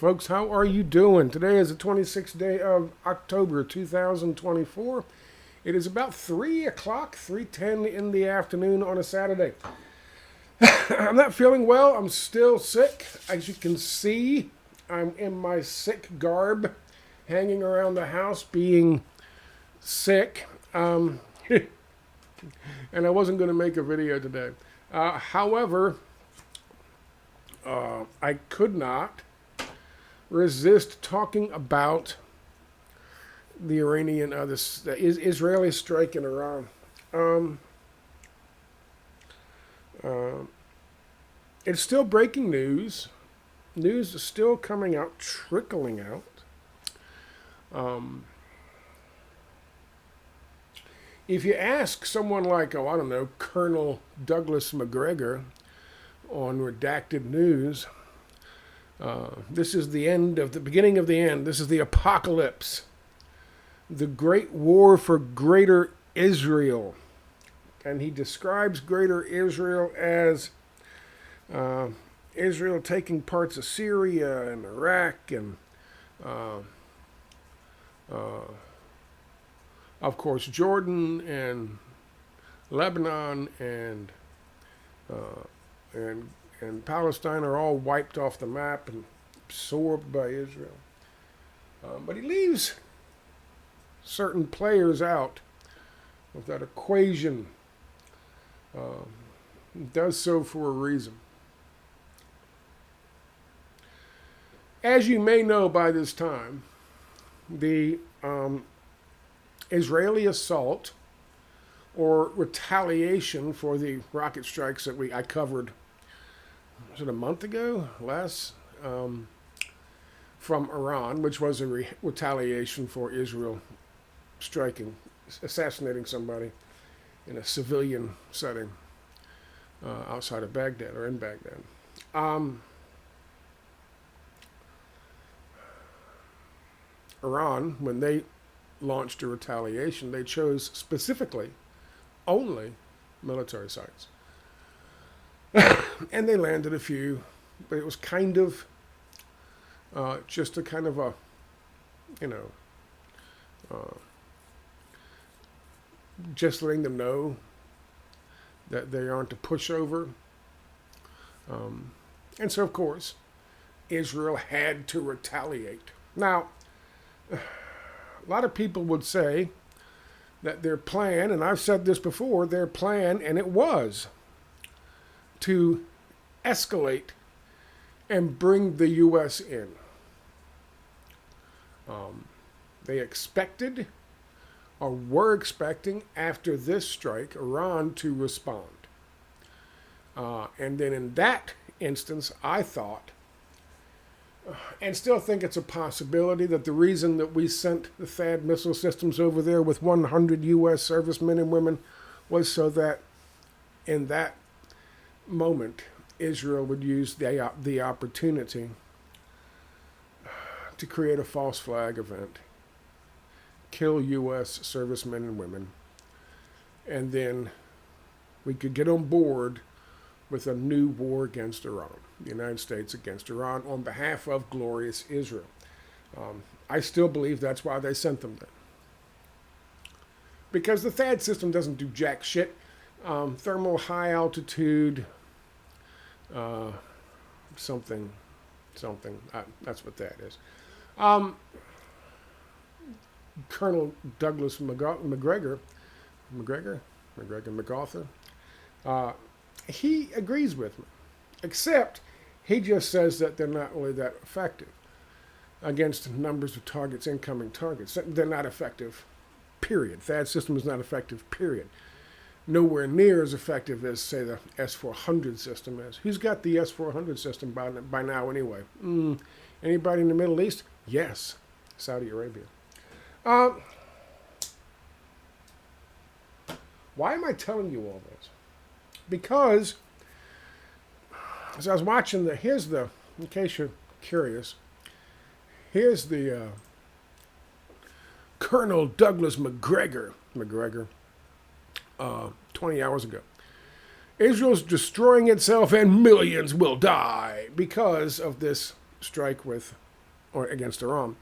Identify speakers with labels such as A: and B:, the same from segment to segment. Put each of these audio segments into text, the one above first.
A: folks. How are you doing? Today is the 26th day of October 2024. It is about 3 o'clock, 3:10 in the afternoon on a Saturday. I'm not feeling well. I'm still sick. As you can see, I'm in my sick garb, hanging around the house being sick. And I wasn't going to make a video today. However, I could not resist talking about the Iranian, the Israeli strike in Iran. It's still breaking news. News is still coming out, trickling out. If you ask someone like, I don't know, Colonel Douglas McGregor on Redacted News, this is the end of the beginning of the end. This is the apocalypse. The great war for greater Israel. And he describes greater Israel as Israel taking parts of Syria and Iraq and, of course, Jordan and Lebanon and Palestine are all wiped off the map and absorbed by Israel. But he leaves certain players out of that equation. He does so for a reason. As you may know by this time, the Israeli assault or retaliation for the rocket strikes that I covered, was it a month ago? Less? From Iran, which was a retaliation for Israel assassinating somebody in a civilian setting outside of Baghdad or in Baghdad. Iran, when they launched a retaliation, they chose specifically only military sites. And they landed a few, but it was kind of just a kind of a, just letting them know that they aren't a pushover. And so, of course, Israel had to retaliate. Now, a lot of people would say that their plan, and I've said this before, their plan, and it was to escalate and bring the U.S. in. They expected, or were expecting, after this strike, Iran to respond. And then in that instance, I thought, and still think it's a possibility, that the reason that we sent the THAAD missile systems over there with 100 U.S. servicemen and women was so that in that moment, Israel would use the opportunity to create a false flag event, kill U.S. servicemen and women, and then we could get on board with a new war against Iran, the United States against Iran, on behalf of glorious Israel. I still believe that's why they sent them there. Because the THAAD system doesn't do jack shit. Thermal high altitude, something, that's what that is. Colonel Douglas McGregor, he agrees with me, except he just says that they're not really that effective against numbers of targets, incoming targets. They're not effective, period. THAAD system is not effective, period. Nowhere near as effective as, say, the S-400 system is. Who's got the S-400 system by now anyway? Anybody in the Middle East? Yes, Saudi Arabia. Why am I telling you all this? Because as I was watching in case you're curious, here's the Colonel Douglas McGregor, 20 hours ago. Israel's destroying itself and millions will die because of this strike with or against Iran.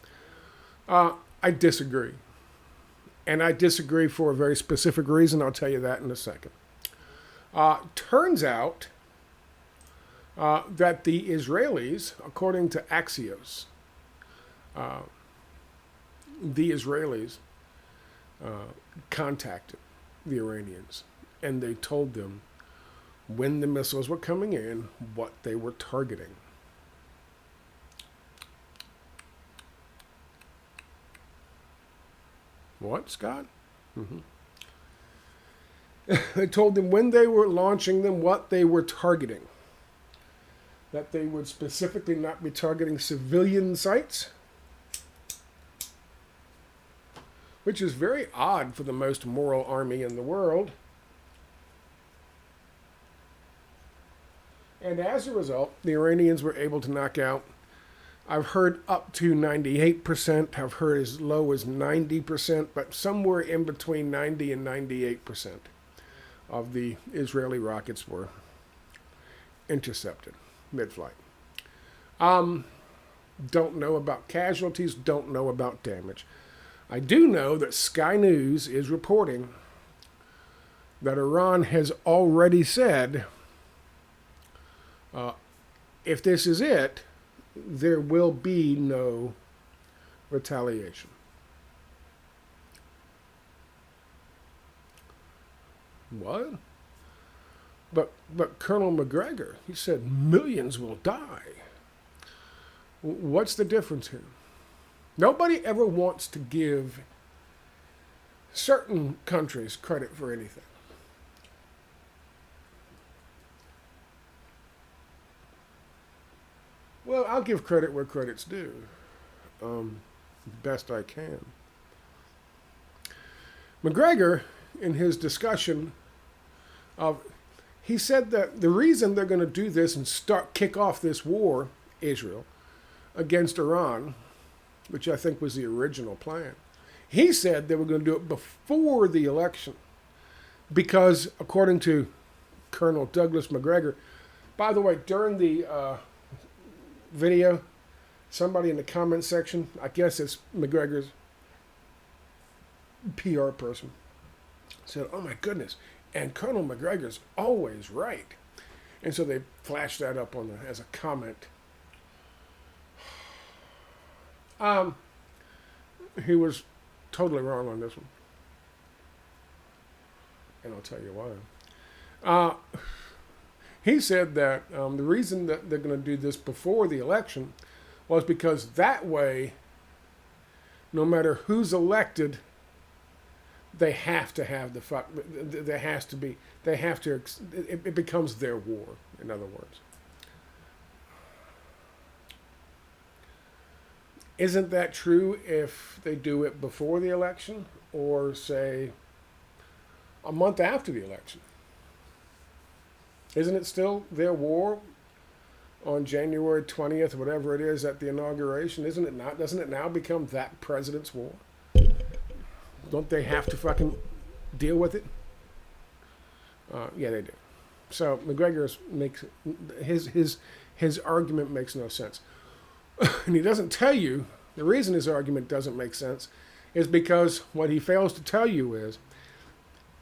A: I disagree. And I disagree for a very specific reason. I'll tell you that in a second. Turns out that the Israelis, according to Axios, the Israelis contacted the Iranians, and they told them when the missiles were coming in, what they were targeting. What, Scott? Mm-hmm. They told them when they were launching them, what they were targeting. That they would specifically not be targeting civilian sites, which is very odd for the most moral army in the world. And as a result, the Iranians were able to knock out, I've heard up to 98%, I've heard as low as 90%, but somewhere in between 90 and 98% of the Israeli rockets were intercepted mid-flight. Don't know about casualties, don't know about damage. I do know that Sky News is reporting that Iran has already said, if this is it, there will be no retaliation. What? But Colonel McGregor, he said millions will die. What's the difference here? Nobody ever wants to give certain countries credit for anything. Well, I'll give credit where credit's due, best I can. McGregor, in his discussion he said that the reason they're going to do this and kick off this war, Israel, against Iran, which I think was the original plan, he said they were going to do it before the election because, according to Colonel Douglas McGregor, by the way, during the video, somebody in the comment section, I guess it's McGregor's PR person, said, "Oh my goodness, and Colonel McGregor's always right." And so they flashed that up on as a comment. He was totally wrong on this one. And I'll tell you why. He said that the reason that they're going to do this before the election was because that way, no matter who's elected, they have to have it becomes their war, in other words. Isn't that true if they do it before the election or, say, a month after the election? Isn't it still their war on January 20th, whatever it is, at the inauguration? Isn't it not? Doesn't it now become that president's war? Don't they have to fucking deal with it? Yeah, they do. So McGregor makes his argument makes no sense, and he doesn't tell you the reason his argument doesn't make sense is because what he fails to tell you is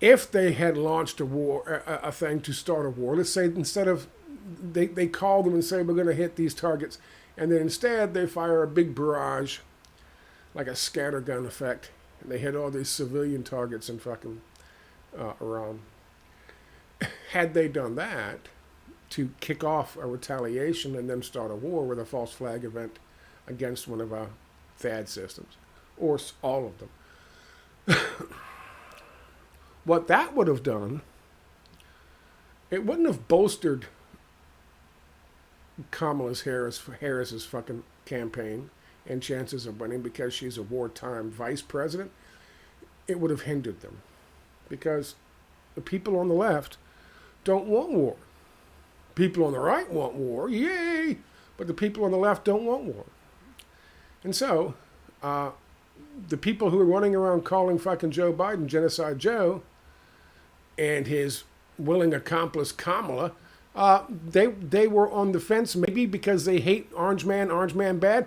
A: if they had launched a war, a thing to start a war. Let's say instead of they call them and say we're going to hit these targets, and then instead they fire a big barrage, like a scattergun effect. And they hit all these civilian targets in fucking Iran. Had they done that to kick off a retaliation and then start a war with a false flag event against one of our THAAD systems, or all of them, what that would have done, it wouldn't have bolstered Kamala Harris's fucking campaign and chances of winning because she's a wartime vice president. It would have hindered them because the people on the left don't want war. People on the right want war, yay! But the people on the left don't want war. And so, the people who are running around calling fucking Joe Biden Genocide Joe and his willing accomplice Kamala, they were on the fence maybe because they hate Orange Man bad.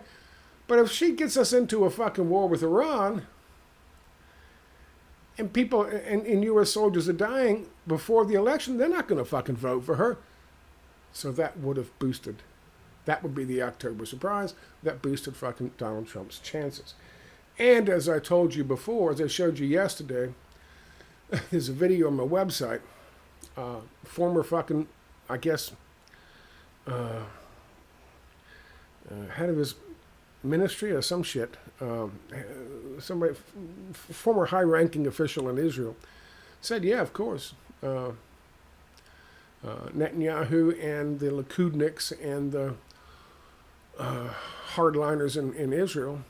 A: But if she gets us into a fucking war with Iran, and people and U.S. soldiers are dying before the election, they're not going to fucking vote for her. So that would have boosted. That would be the October surprise. That boosted fucking Donald Trump's chances. And as I told you before, as I showed you yesterday, there's a video on my website. Former fucking, I guess, head of his ministry or some shit, somebody, former high-ranking official in Israel, said, yeah, of course, Netanyahu and the Likudniks and the hardliners in Israel,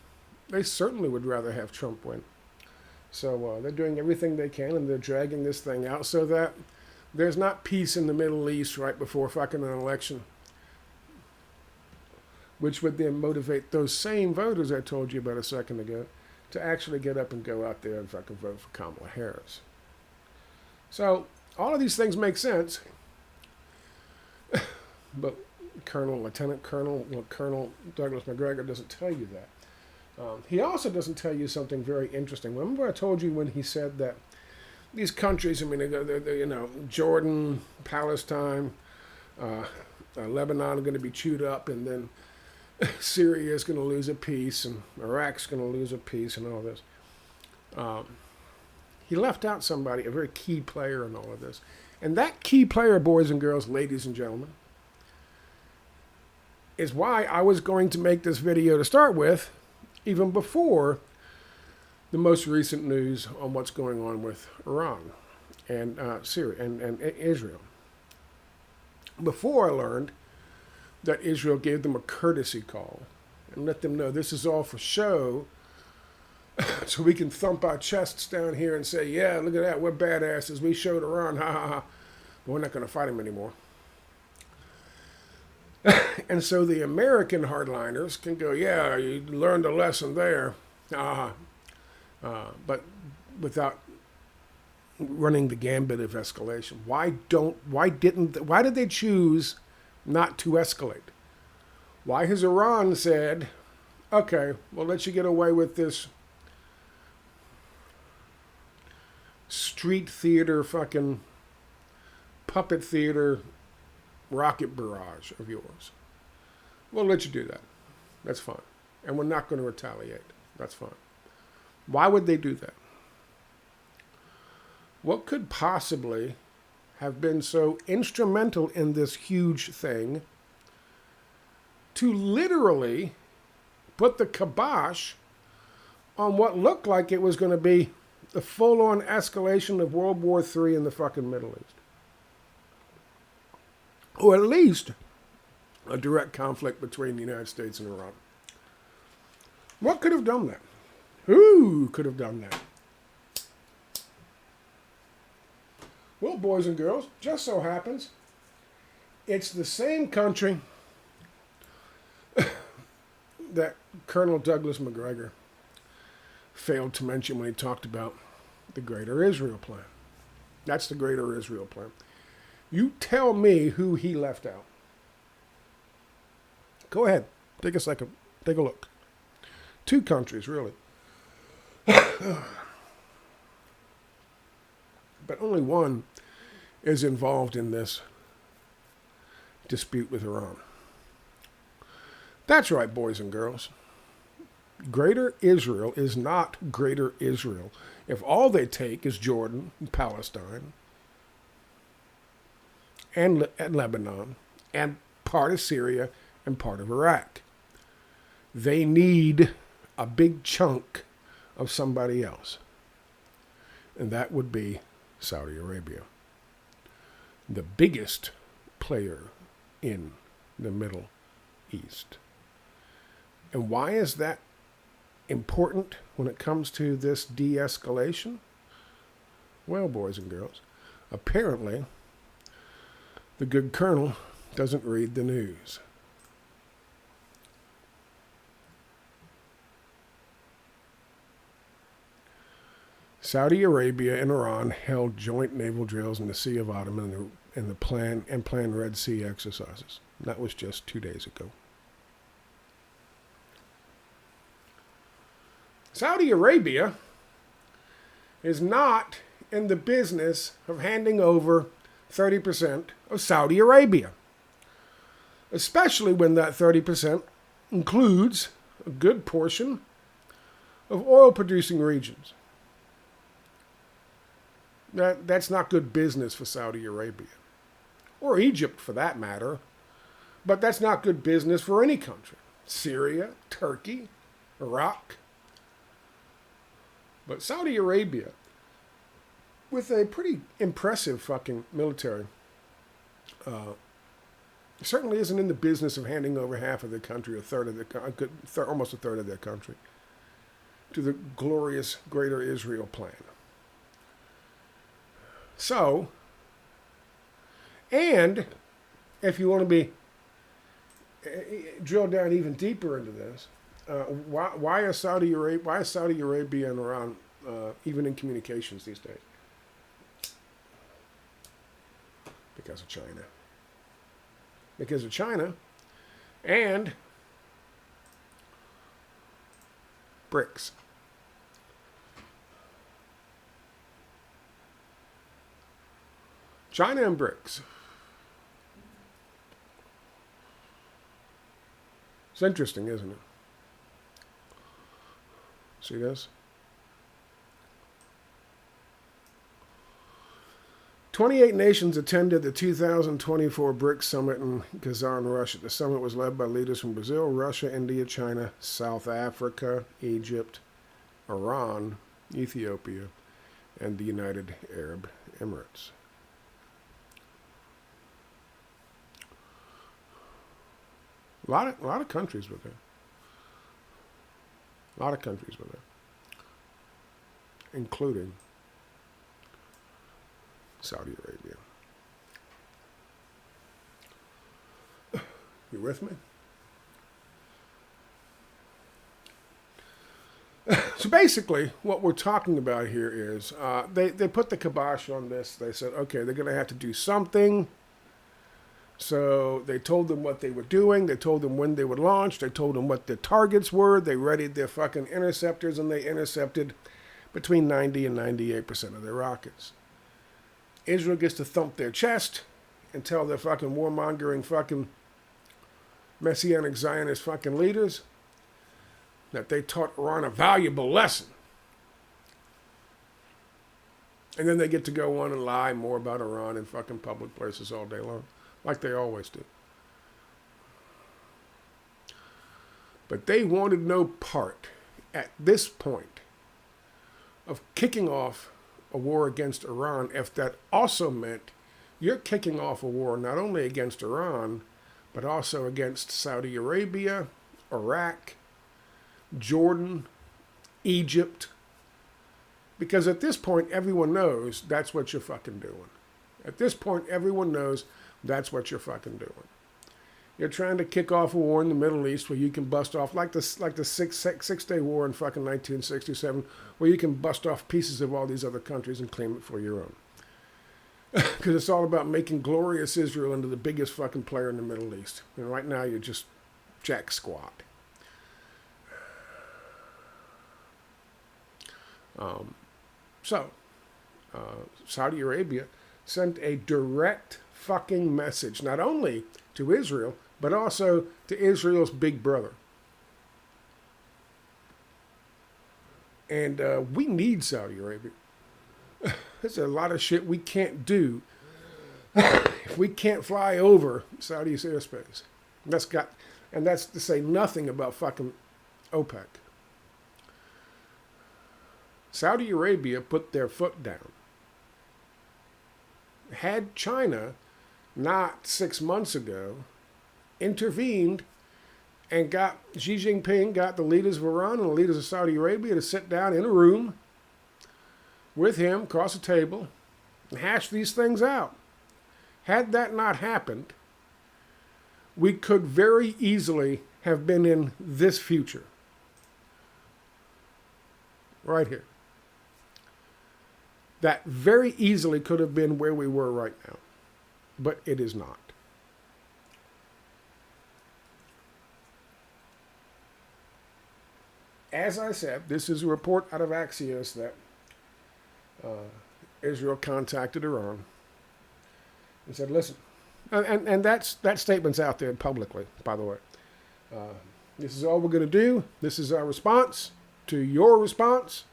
A: they certainly would rather have Trump win. So they're doing everything they can, and they're dragging this thing out so that there's not peace in the Middle East right before fucking an election, which would then motivate those same voters I told you about a second ago to actually get up and go out there and fucking vote for Kamala Harris. So all of these things make sense, but Lieutenant Colonel Douglas McGregor doesn't tell you that. He also doesn't tell you something very interesting. Remember I told you when he said that these countries, I mean, they're you know, Jordan, Palestine, Lebanon are going to be chewed up, and then Syria is going to lose a piece, and Iraq's going to lose a piece, and all this. He left out somebody, a very key player in all of this. And that key player, boys and girls, ladies and gentlemen, is why I was going to make this video to start with, even before the most recent news on what's going on with Iran and Syria and Israel. Before I learned that Israel gave them a courtesy call and let them know this is all for show, so we can thump our chests down here and say, yeah, look at that, we're badasses, we showed Iran, ha ha ha, but we're not going to fight them anymore. And so the American hardliners can go, yeah, you learned a lesson there, but without running the gambit of escalation. Why did they choose not to escalate? Why has Iran said, okay, we'll let you get away with this street theater, fucking puppet theater, rocket barrage of yours? We'll let you do that. That's fine. And we're not going to retaliate. That's fine. Why would they do that? What could possibly have been so instrumental in this huge thing to literally put the kibosh on what looked like it was going to be the full-on escalation of World War III in the fucking Middle East? Or at least a direct conflict between the United States and Iran. What could have done that? Who could have done that? Well, boys and girls, just so happens it's the same country that Colonel Douglas McGregor failed to mention when he talked about the Greater Israel Plan. That's the Greater Israel Plan. You tell me who he left out. Go ahead. Take a second. Take a look. Two countries, really. But only one is involved in this dispute with Iran. That's right, boys and girls. Greater Israel is not Greater Israel if all they take is Jordan and Palestine and Lebanon and part of Syria and part of Iraq. They need a big chunk of somebody else, and that would be Saudi Arabia, the biggest player in the Middle East. And why is that important when it comes to this de-escalation? Well, boys and girls, apparently the good colonel doesn't read the news. Saudi Arabia and Iran held joint naval drills in the Sea of Ottoman and the planned Red Sea exercises. That was just 2 days ago. Saudi Arabia is not in the business of handing over 30% of Saudi Arabia, especially when that 30% includes a good portion of oil-producing regions. That's not good business for Saudi Arabia, or Egypt for that matter, but that's not good business for any country. Syria, Turkey, Iraq. But Saudi Arabia, with a pretty impressive fucking military, certainly isn't in the business of handing over half of their country, almost a third of their country, to the glorious Greater Israel plan. So, and if you want to be drill down even deeper into this, why is Saudi Arabia and Iran even in communications these days? Because of China. Because of China and BRICS. China and BRICS. It's interesting, isn't it? See this? 28 nations attended the 2024 BRICS summit in Kazan, Russia. The summit was led by leaders from Brazil, Russia, India, China, South Africa, Egypt, Iran, Ethiopia, and the United Arab Emirates. A lot of countries were there. A lot of countries were there, including Saudi Arabia. You with me? So basically, what we're talking about here is they put the kibosh on this. They said, okay, they're going to have to do something. So they told them what they were doing. They told them when they would launch. They told them what their targets were. They readied their fucking interceptors, and they intercepted between 90 and 98% of their rockets. Israel gets to thump their chest and tell their fucking warmongering fucking Messianic Zionist fucking leaders that they taught Iran a valuable lesson. And then they get to go on and lie more about Iran in fucking public places all day long, like they always do. But they wanted no part at this point of kicking off a war against Iran if that also meant you're kicking off a war not only against Iran, but also against Saudi Arabia, Iraq, Jordan, Egypt. Because at this point, everyone knows that's what you're fucking doing. At this point, everyone knows that's what you're fucking doing. You're trying to kick off a war in the Middle East where you can bust off, like the Six-Day War in fucking 1967, where you can bust off pieces of all these other countries and claim it for your own. Because it's all about making glorious Israel into the biggest fucking player in the Middle East. And right now, you're just jack squat. Saudi Arabia sent a direct fucking message, not only to Israel, but also to Israel's big brother. And we need Saudi Arabia. There's a lot of shit we can't do if we can't fly over Saudi's airspace. And that's to say nothing about fucking OPEC. Saudi Arabia put their foot down. Had China not 6 months ago intervened and got Xi Jinping, got the leaders of Iran and the leaders of Saudi Arabia to sit down in a room with him across a table and hash these things out. Had that not happened, we could very easily have been in this future. Right here. That very easily could have been where we were right now. But it is not. as I said, this is a report out of Axios that Israel contacted Iran and said, listen, and that statement's out there publicly, by the way. This is all we're going to do. This is our response to your response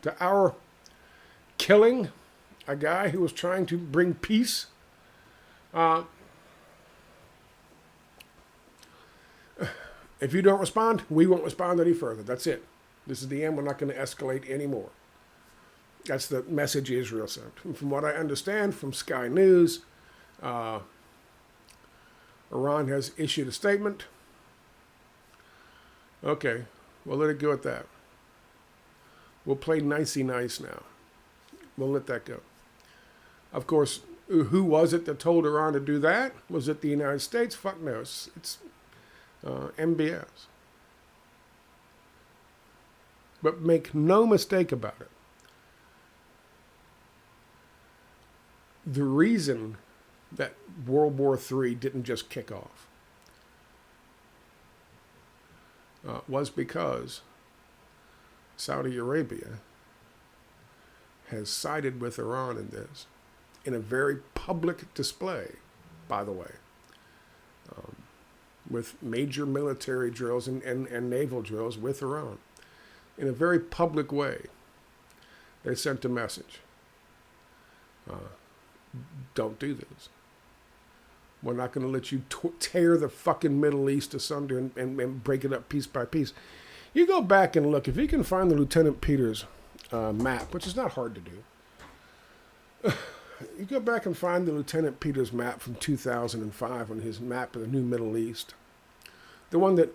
A: to our killing a guy who was trying to bring peace. If you don't respond, we won't respond any further. That's it. This is the end. We're not going to escalate anymore. That's the message Israel sent. And from what I understand from Sky News, Iran has issued a statement. Okay, we'll let it go at that. We'll play nicey nice now. We'll let that go. Of course, who was it that told Iran to do that? Was it the United States? Fuck no. It's MBS. But make no mistake about it. The reason that World War III didn't just kick off was because Saudi Arabia has sided with Iran in this, in a very public display, by the way, with major military drills and naval drills with Iran. In a very public way, they sent a message. Don't do this. We're not going to let you tear the fucking Middle East asunder and break it up piece by piece. You go back and look. If you can find the Lieutenant Peters map, which is not hard to do, you go back and find the Lieutenant Peters map from 2005 on his map of the new Middle East. The one that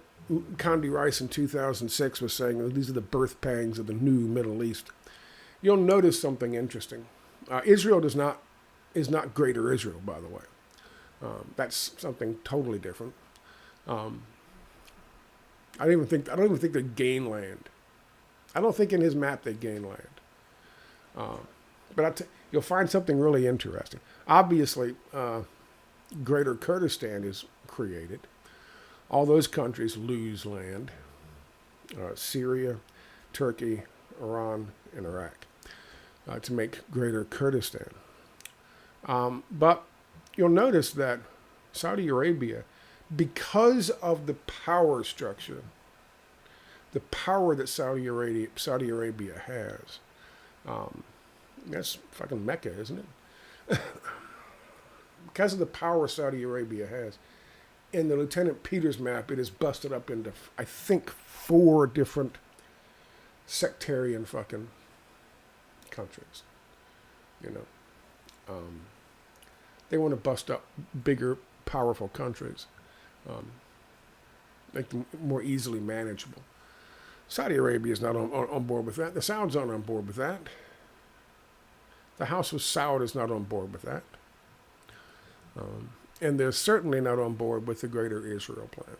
A: Condi Rice in 2006 was saying, these are the birth pangs of the new Middle East. You'll notice something interesting. Israel is not Greater Israel, by the way. That's something totally different. I don't even think they gain land. I don't think in his map they gain land. But you'll find something really interesting. Obviously, Greater Kurdistan is created. All those countries lose land. Syria, Turkey, Iran, and Iraq to make Greater Kurdistan. But you'll notice that Saudi Arabia, because of the power structure, the power that Saudi Arabia has, that's fucking Mecca, isn't it? Because of the power Saudi Arabia has, in the Lieutenant Peters map, it is busted up into, I think, 4 different sectarian fucking countries. You know, they want to bust up bigger, powerful countries, make them more easily manageable. Saudi Arabia is not on board with that. The Sauds aren't on board with that. The House of Saud is not on board with that. And they're certainly not on board with the Greater Israel plan.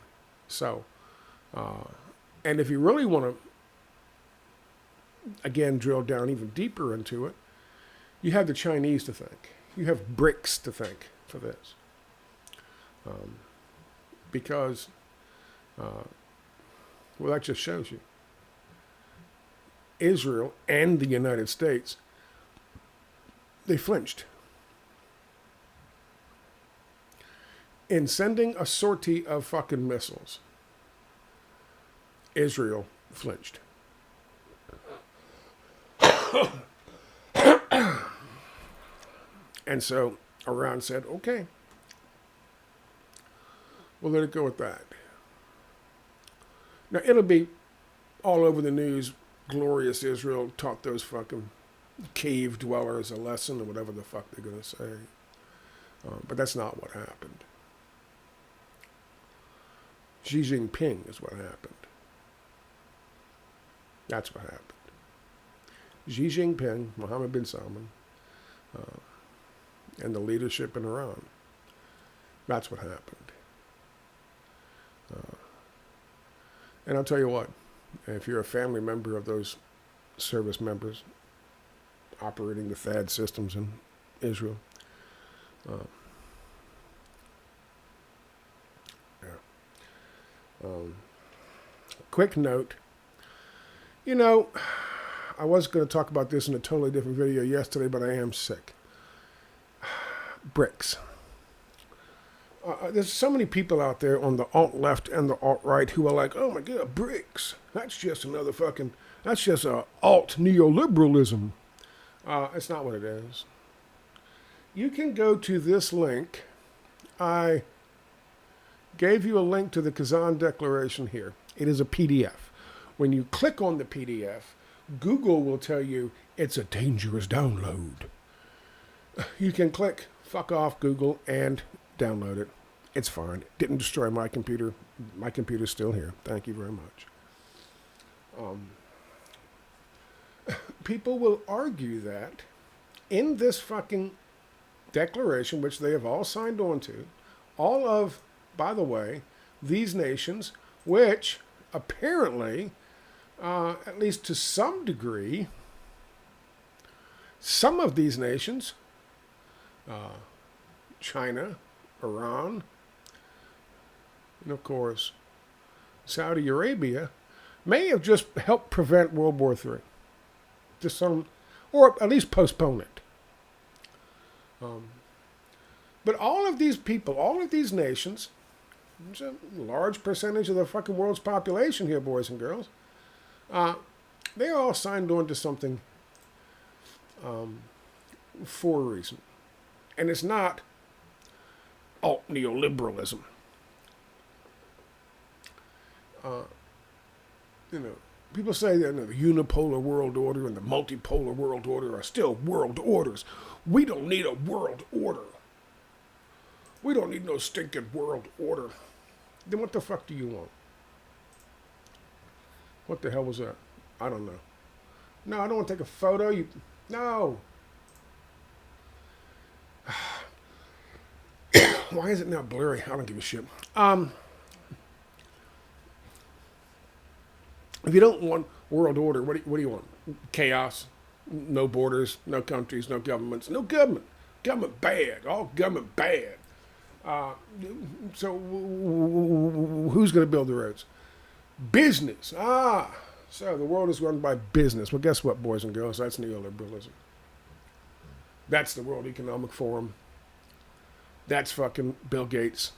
A: So, and if you really want to, again, drill down even deeper into it, you have the Chinese to thank. You have BRICS to thank for this. Because, well, that just shows you. Israel and the United States, they flinched. In sending a sortie of fucking missiles, Israel flinched. And so Iran said, okay, we'll let it go with that. Now, it'll be all over the news. Glorious Israel taught those fucking cave dwellers a lesson, or whatever the fuck they're going to say. But that's not what happened. Xi Jinping is what happened. That's what happened. Xi Jinping, Mohammed bin Salman, and the leadership in Iran. That's what happened. And I'll tell you what, if you're a family member of those service members operating the THAAD systems in Israel, quick note, You know, I was going to talk about this in a totally different video yesterday, but I am sick. BRICS. There's so many people out there on the alt-left and the alt-right who are like, oh my God, BRICS. That's just another fucking, that's just a alt neoliberalism. It's not what it is. You can go to this link. I gave you a link to the Kazan Declaration here. It is a PDF. When you click on the PDF, Google will tell you it's a dangerous download. You can click fuck off Google and download it. It's fine. It didn't destroy my computer. My computer's still here. Thank you very much. People will argue that in this fucking declaration, which they have all signed on to, all of, by the way, these nations, which apparently, at least to some degree, some of these nations, China, Iran, and of course, Saudi Arabia, may have just helped prevent World War III. To some, or at least postpone it. But all of these people, all of these nations, it's a large percentage of the fucking world's population here, boys and girls, they all signed on to something for a reason. And it's not alt neoliberalism. People say that the unipolar world order and the multipolar world order are still world orders. We don't need a world order. We don't need no stinking world order. Then what the fuck do you want? What the hell was that? I don't know. No, I don't want to take a photo. No. Why is it now blurry? I don't give a shit. If you don't want world order, what do you want? Chaos, no borders, no countries, no governments, no government. Government bad. All government bad. So who's going to build the roads? Business. So the world is run by business. Well, guess what, boys and girls? That's neoliberalism. That's the World Economic Forum. That's fucking Bill Gates.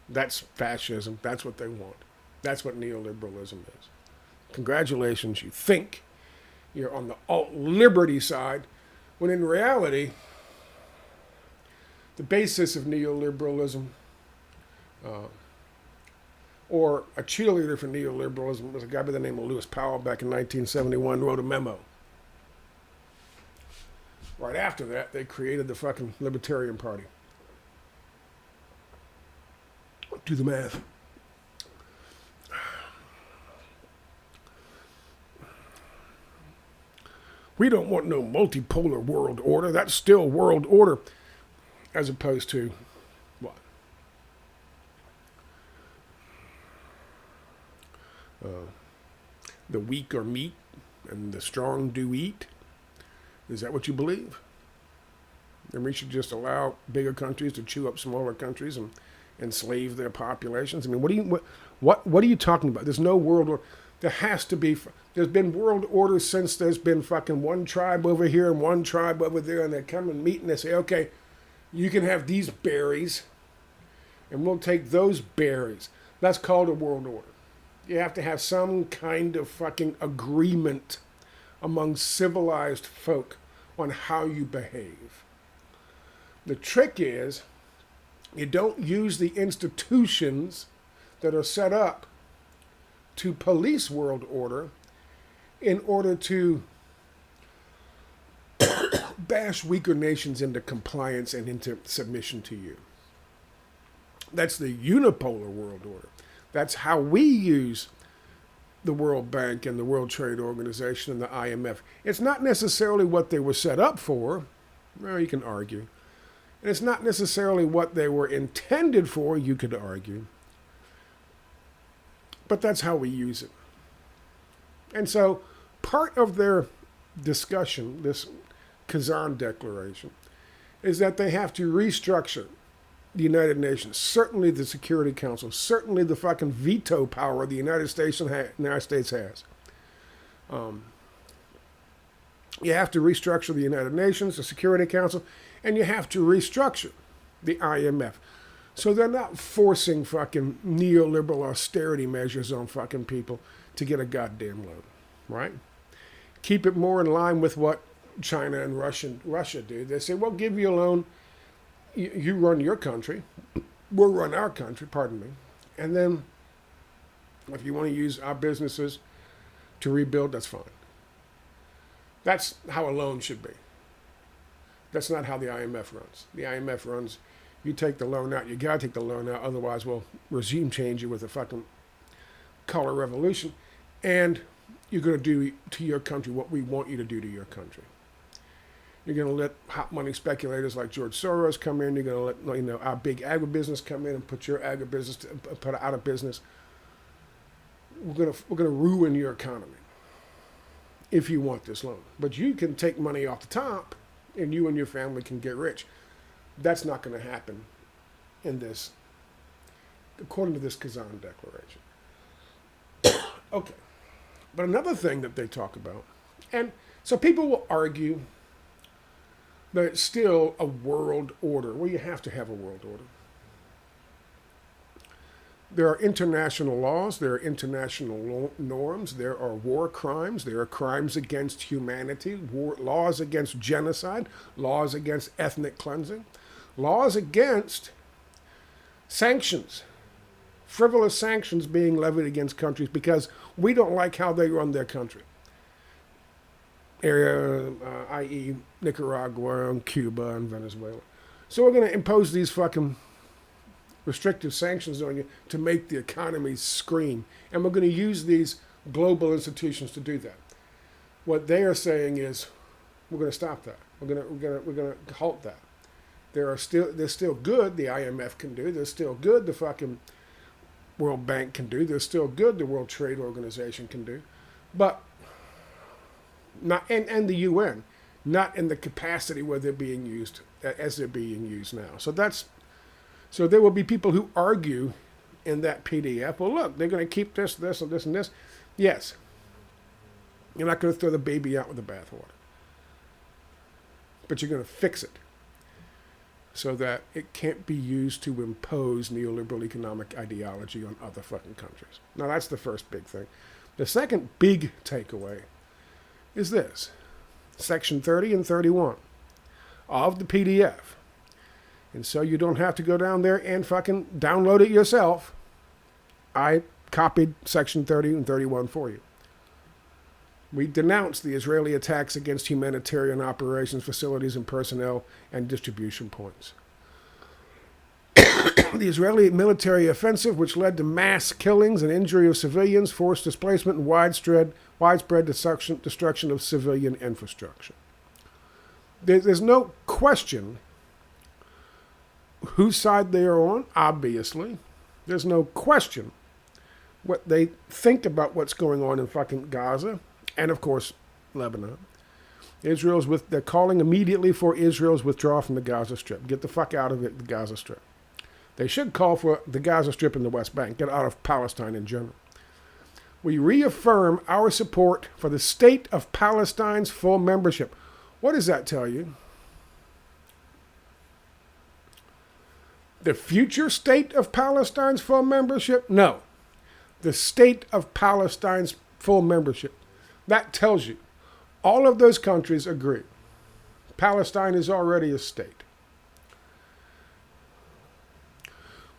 A: That's fascism. That's what they want. That's what neoliberalism is. Congratulations, you think you're on the alt-liberty side, when in reality, the basis of neoliberalism, or a cheerleader for neoliberalism, was a guy by the name of Lewis Powell back in 1971, wrote a memo. Right after that, they created the fucking Libertarian Party. Do the math. We don't want no multipolar world order. That's still world order. As opposed to what? The weak are meat and the strong do eat. Is that what you believe? And we should just allow bigger countries to chew up smaller countries and enslave their populations? I mean, what are you talking about? There's no world order. There has to be. There's been world order since there's been fucking one tribe over here and one tribe over there, and they come and meet and they say, okay, you can have these berries, and we'll take those berries. That's called a world order. You have to have some kind of fucking agreement among civilized folk on how you behave. The trick is, you don't use the institutions that are set up to police world order in order to bash weaker nations into compliance and into submission to you. That's the unipolar world order. That's how we use the World Bank and the World Trade Organization and the IMF. It's not necessarily what they were set up for. Well, you can argue. And it's not necessarily what they were intended for. You could argue. But that's how we use it. And so part of their discussion, this Kazan Declaration, is that they have to restructure the United Nations, certainly the Security Council, certainly the fucking veto power the United States has. You have to restructure the United Nations, the Security Council, and you have to restructure the IMF. So they're not forcing fucking neoliberal austerity measures on fucking people to get a goddamn loan, right? Keep it more in line with what China and Russia do. They say, we'll give you a loan, you run your country, we'll run our country, pardon me, and then if you want to use our businesses to rebuild, that's fine. That's how a loan should be. That's not how the IMF runs. The IMF runs, you take the loan out, you gotta take the loan out, otherwise we'll regime change you with a fucking color revolution, and you're gonna do to your country what we want you to do to your country. You're gonna let hot money speculators like George Soros come in, you're gonna let our big agribusiness come in and put your agribusiness put out of business. We're gonna ruin your economy if you want this loan. But you can take money off the top and you and your family can get rich. That's not going to happen in this, according to this Kazan Declaration. Okay. But another thing that they talk about, and so people will argue that it's still a world order. Well, you have to have a world order. There are international laws, there are international norms, there are war crimes, there are crimes against humanity, laws against genocide, laws against ethnic cleansing, laws against sanctions, frivolous sanctions being levied against countries because we don't like how they run their country. I.e. Nicaragua and Cuba and Venezuela. So we're going to impose these fucking restrictive sanctions on you to make the economy scream. And we're going to use these global institutions to do that. What they are saying is, we're going to stop that. We're going to halt that. There's still good the IMF can do. There's still good the fucking World Bank can do. There's still good the World Trade Organization can do. But not and the UN, not in the capacity where they're being used as they're being used now. So there will be people who argue in that PDF, well, look, they're going to keep this, this, and this, and this. Yes. You're not going to throw the baby out with the bathwater. But you're going to fix it so that it can't be used to impose neoliberal economic ideology on other fucking countries. Now, that's the first big thing. The second big takeaway is this. Section 30 and 31 of the PDF. And so you don't have to go down there and fucking download it yourself. I copied Section 30 and 31 for you. We denounce the Israeli attacks against humanitarian operations, facilities, and personnel and distribution points. The Israeli military offensive, which led to mass killings and injury of civilians, forced displacement, and widespread destruction of civilian infrastructure. There's no question whose side they are on, obviously. There's no question what they think about what's going on in fucking Gaza and, of course, Lebanon. They're calling immediately for Israel's withdrawal from the Gaza Strip. Get the fuck out of it, the Gaza Strip. They should call for the Gaza Strip and the West Bank. Get out of Palestine in general. We reaffirm our support for the state of Palestine's full membership. What does that tell you? The future state of Palestine's full membership? No. The state of Palestine's full membership. That tells you all of those countries agree. Palestine is already a state.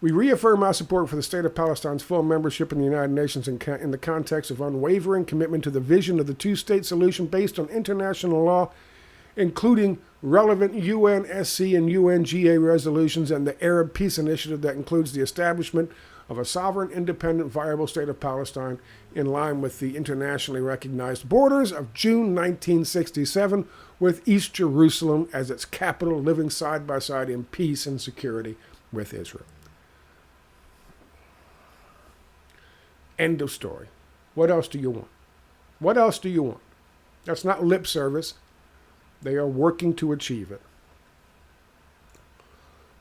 A: We reaffirm our support for the state of Palestine's full membership in the United Nations in the context of unwavering commitment to the vision of the two-state solution based on international law, including relevant UNSC and UNGA resolutions and the Arab Peace Initiative that includes the establishment of a sovereign, independent, viable state of Palestine in line with the internationally recognized borders of June 1967, with East Jerusalem as its capital, living side by side in peace and security with Israel. End of story. What else do you want? What else do you want? That's not lip service. They are working to achieve it.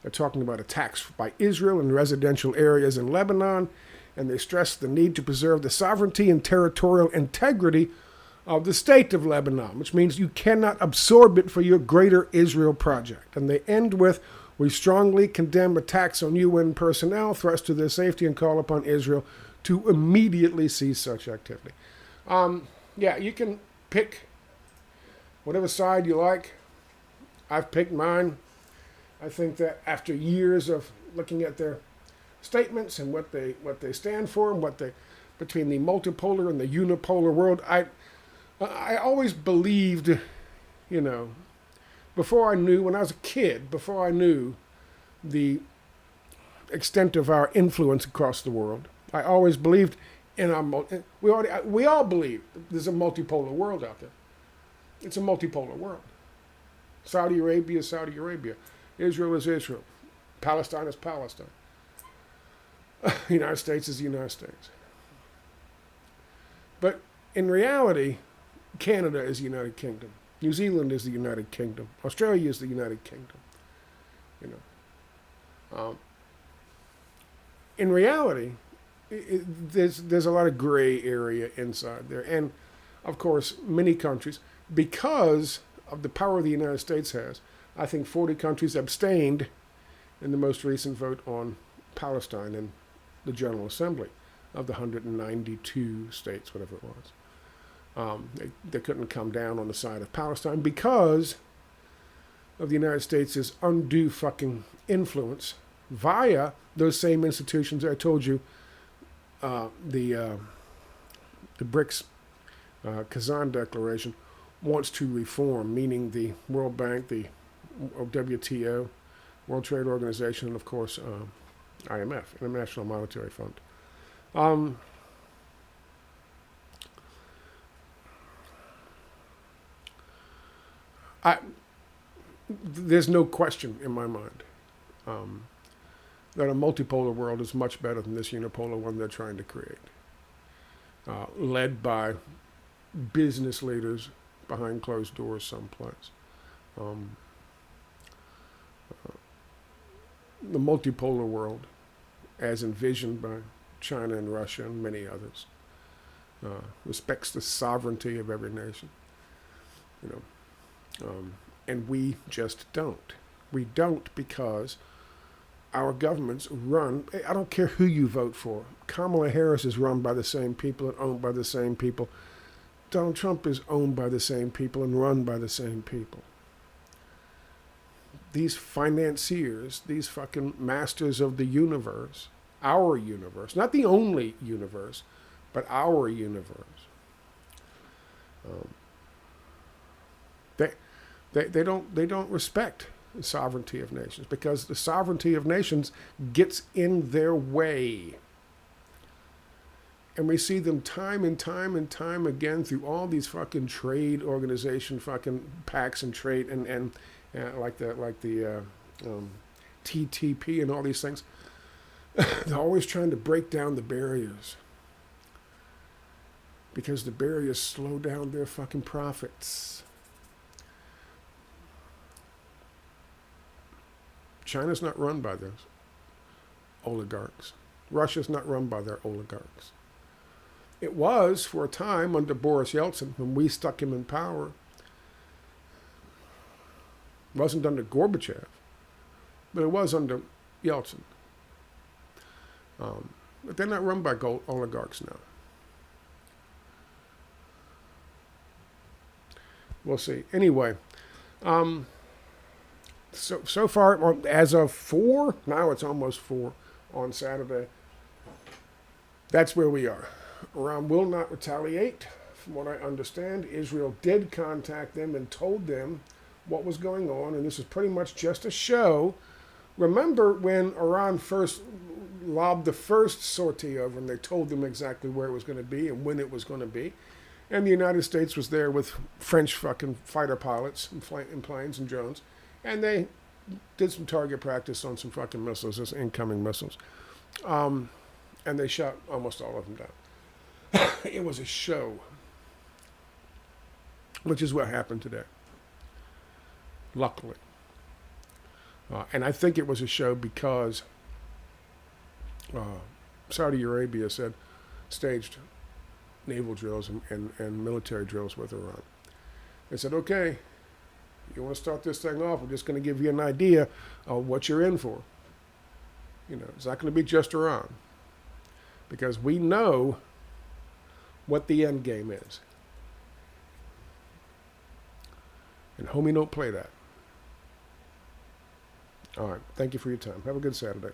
A: They're talking about attacks by Israel in residential areas in Lebanon, and they stress the need to preserve the sovereignty and territorial integrity of the state of Lebanon, which means you cannot absorb it for your greater Israel project. And they end with, we strongly condemn attacks on UN personnel, threats to their safety, and call upon Israel to immediately cease such activity. Yeah, you can pick whatever side you like. I've picked mine. I think that after years of looking at their statements and what they stand for and between the multipolar and the unipolar world, I always believed, before I knew, when I was a kid, before I knew the extent of our influence across the world, I always believed in we all believe there's a multipolar world out there. It's a multipolar world. Saudi Arabia is Saudi Arabia. Israel is Israel. Palestine is Palestine. The United States is the United States. But in reality, Canada is the United Kingdom. New Zealand is the United Kingdom. Australia is the United Kingdom. In reality, there's a lot of gray area inside there. And, of course, many countries, because of the power the United States has, I think 40 countries abstained in the most recent vote on Palestine in the General Assembly of the 192 states, whatever it was. They couldn't come down on the side of Palestine because of the United States' undue fucking influence via those same institutions I told you, the BRICS Kazan Declaration wants to reform, meaning the World Bank, the WTO, World Trade Organization, and of course IMF, International Monetary Fund. There's no question in my mind that a multipolar world is much better than this unipolar one they're trying to create, led by business leaders behind closed doors someplace. The multipolar world, as envisioned by China and Russia and many others, respects the sovereignty of every nation. And we just don't. We don't because our governments run, I don't care who you vote for. Kamala Harris is run by the same people and owned by the same people. Donald Trump is owned by the same people and run by the same people. These financiers, these fucking masters of the universe, our universe, not the only universe, but our universe. They don't respect the sovereignty of nations because the sovereignty of nations gets in their way. And we see them time and time and time again through all these fucking trade organization fucking pacts and trade and like the TTP and all these things. They're always trying to break down the barriers because the barriers slow down their fucking profits. China's not run by those oligarchs. Russia's not run by their oligarchs. It was for a time under Boris Yeltsin when we stuck him in power. It wasn't under Gorbachev, but it was under Yeltsin. But they're not run by oligarchs now. We'll see. Anyway, so far, as of 4, now it's almost 4 on Saturday, that's where we are. Iran will not retaliate, from what I understand. Israel did contact them and told them what was going on, and this is pretty much just a show. Remember when Iran first lobbed the first sortie over and they told them exactly where it was going to be and when it was going to be, and the United States was there with French fucking fighter pilots and planes and drones, and they did some target practice on some fucking missiles, those incoming missiles, and they shot almost all of them down. It was a show, which is what happened today, luckily. And I think it was a show because Saudi Arabia staged naval drills and military drills with Iran. They said, okay, you want to start this thing off, we're just going to give you an idea of what you're in for. You know, it's not going to be just Iran. Because we know what the end game is. And homie, don't play that. All right. Thank you for your time. Have a good Saturday.